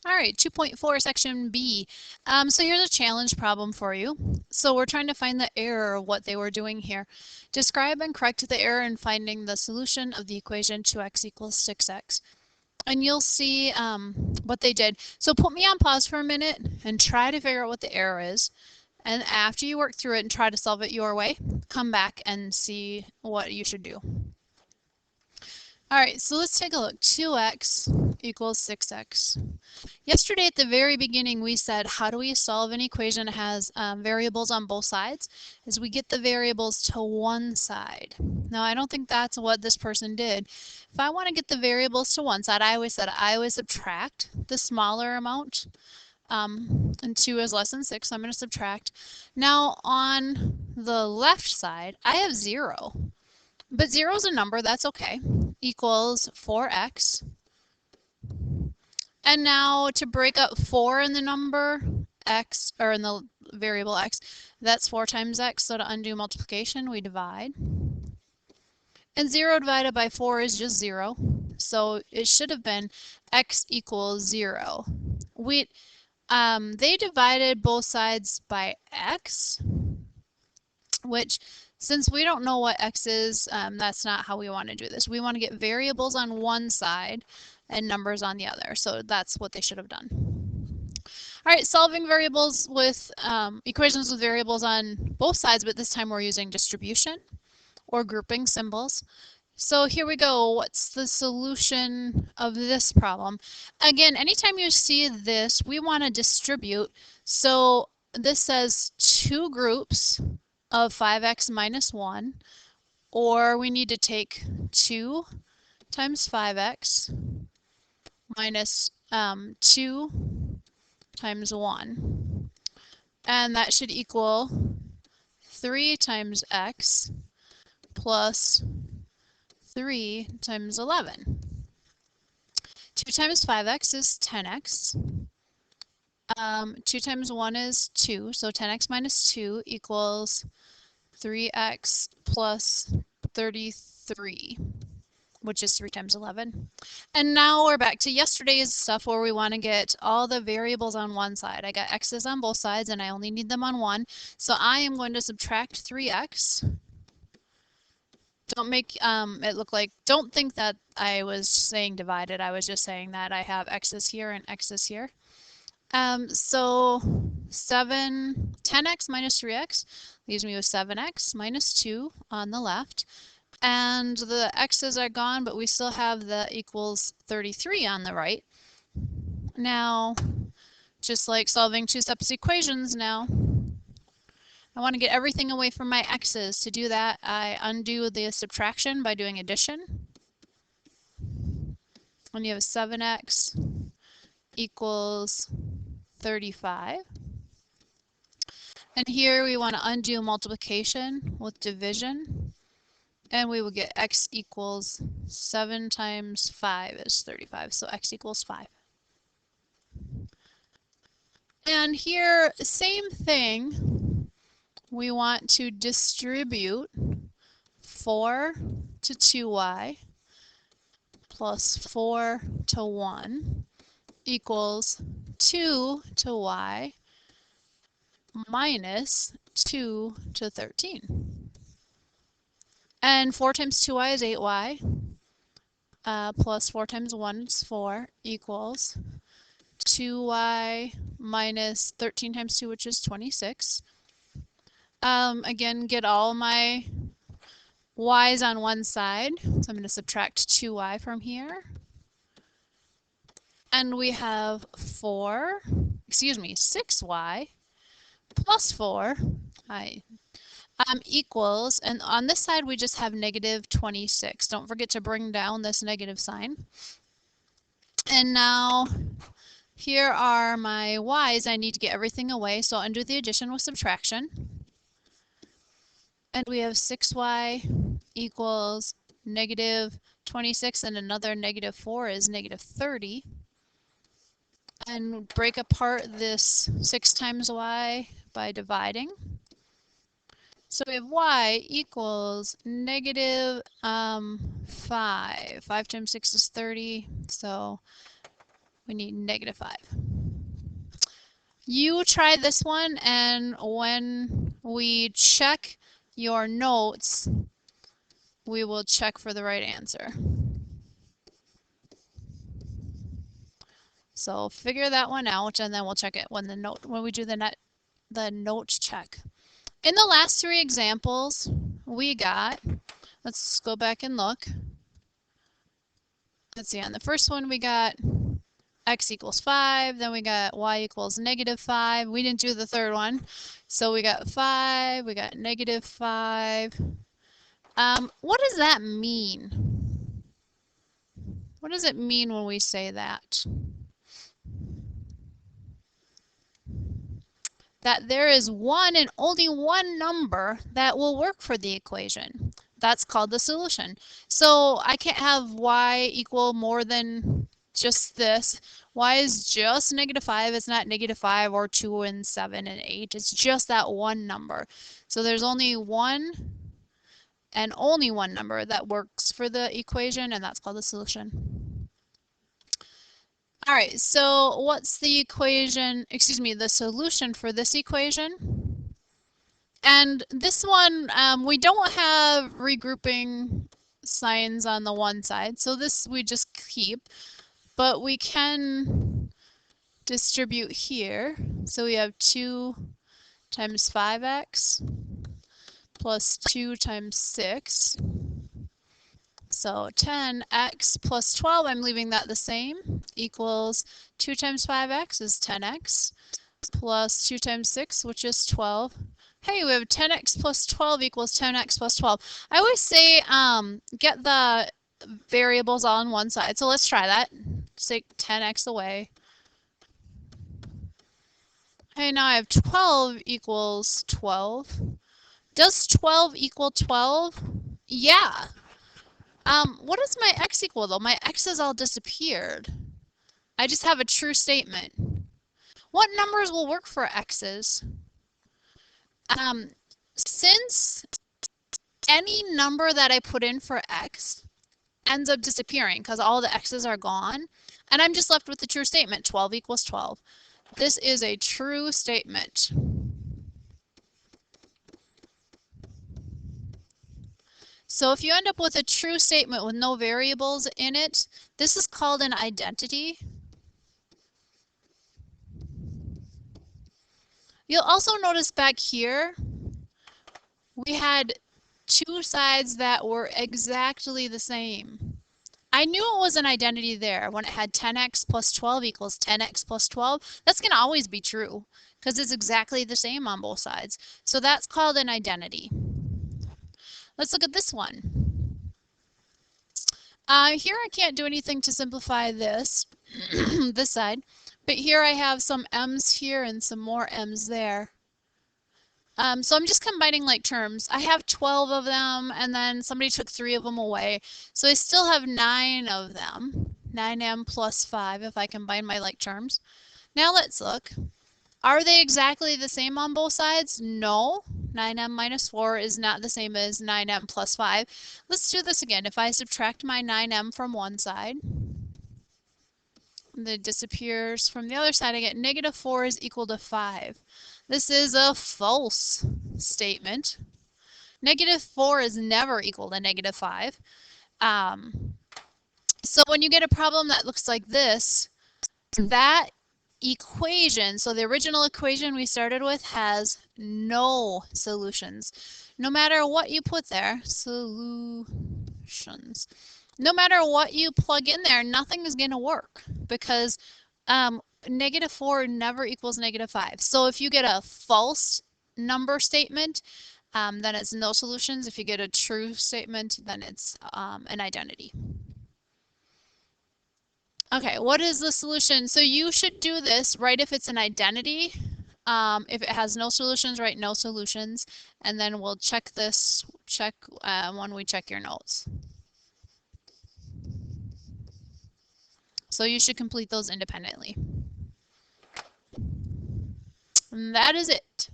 All right, 2.4 section B. So here's a challenge problem for you. So we're trying to find the error of what they were doing here. Describe and correct the error in finding the solution of the equation 2x equals 6x. And you'll see what they did. So put me on pause for a minute and try to figure out what the error is. And after you work through it and try to solve it your way, come back and see what you should do. All right, so let's take a look. 2x equals 6x. Yesterday at the very beginning we said, how do we solve an equation that has variables on both sides? Is we get the variables to one side. Now I don't think that's what this person did. If I want to get the variables to one side, I always said I always subtract the smaller amount. And 2 is less than 6, so I'm going to subtract. Now on the left side, I have 0. But 0 is a number, that's okay. Equals 4x. And now to break up 4 in the number x, or in the variable x, that's 4 times x. So to undo multiplication, we divide. And 0 divided by 4 is just 0. So it should have been x equals 0. They divided both sides by x, which since we don't know what x is, that's not how we want to do this. We want to get variables on one side and numbers on the other. So that's what they should have done. All right, solving variables with equations with variables on both sides, but this time we're using distribution or grouping symbols. So here we go. What's the solution of this problem? Again, anytime you see this, we want to distribute. So this says two groups of 5x minus 1, or we need to take 2 times 5x minus 2 times 1. And that should equal 3 times x plus 3 times 11. 2 times 5x is 10x. 2 times 1 is 2, so 10x minus 2 equals 3x plus 33, which is 3 times 11. And now we're back to yesterday's stuff where we want to get all the variables on one side. I got x's on both sides and I only need them on one. So I am going to subtract 3x. Don't make it look like, don't think that I was saying divided. I was just saying that I have x's here and x's here. So 10x minus 3x leaves me with 7x minus 2 on the left. And the x's are gone, but we still have the equals 33 on the right. Now, just like solving two-steps equations now, I want to get everything away from my x's. To do that, I undo the subtraction by doing addition. And you have 7x equals 35. And here we want to undo multiplication with division. And we will get x equals 7 times 5 is 35. So x equals 5. And here, same thing. We want to distribute 4 to 2y plus 4 to 1 equals 2 to y minus 2 to 13. And 4 times 2y is 8y, plus 4 times 1 is 4, equals 2y minus 13 times 2, which is 26. Again, get all my y's on one side, so I'm going to subtract 2y from here. And we have 6y plus 4 equals, and on this side we just have negative 26. Don't forget to bring down this negative sign. And now here are my y's. I need to get everything away, so I'll undo the addition with subtraction. And we have 6y equals negative 26, and another negative 4 is negative 30. And break apart this 6 times y by dividing. So we have y equals negative 5. 5 times 6 is 30. So We need -5. You try this one, and when we check your notes, we will check for the right answer. So figure that one out, and then we'll check it when we do the note check. In the last 3 examples, we got, let's go back and look. Let's see, on the first one we got x equals 5, then we got y equals -5. We didn't do the third one. So we got 5, we got -5. What does that mean? What does it mean when we say that? That there is one and only one number that will work for the equation. That's called the solution. So I can't have y equal more than just this. Y is just -5. It's not -5 or 2 and 7 and 8. It's just that one number. So there's only one and only one number that works for the equation, and that's called the solution. All right, so what's the equation, the solution for this equation? And this one, we don't have regrouping signs on the one side, so this we just keep, but we can distribute here. So we have 2 times 5x plus 2 times 6. So 10x plus 12, I'm leaving that the same, equals 2 times 5x is 10x, plus 2 times 6, which is 12. Hey, we have 10x plus 12 equals 10x plus 12. I always say get the variables all on one side. So let's try that. Take 10x away. Hey, now I have 12 equals 12. Does 12 equal 12? Yeah. What does my x equal though? My x's all disappeared. I just have a true statement. What numbers will work for x's? Since any number that I put in for x ends up disappearing because all the x's are gone, and I'm just left with the true statement, 12 equals 12. This is a true statement. So if you end up with a true statement with no variables in it, this is called an identity. You'll also notice back here, we had 2 sides that were exactly the same. I knew it was an identity there when it had 10x plus 12 equals 10x plus 12. That's going to always be true because it's exactly the same on both sides. So that's called an identity. Let's look at this one. Here I can't do anything to simplify this, this side, but here I have some m's here and some more m's there. So I'm just combining like terms. I have 12 of them, and then somebody took 3 of them away. So I still have 9 of them, 9m plus 5 if I combine my like terms. Now let's look. Are they exactly the same on both sides? No. 9m minus 4 is not the same as 9m plus 5. Let's do this again. If I subtract my 9m from one side, that disappears from the other side, I get -4 is equal to 5. This is a false statement. -4 is never equal to -5. So when you get a problem that looks like this, that equation, so the original equation we started with has no solutions. No matter what you put there, solutions. No matter what you plug in there, nothing is going to work because -4 never equals -5. So if you get a false number statement, then it's no solutions. If you get a true statement, then it's an identity. Okay, what is the solution? So you should do this, right, if it's an identity. If it has no solutions, write no solutions, and then we'll check this, when we check your notes. So you should complete those independently. And that is it.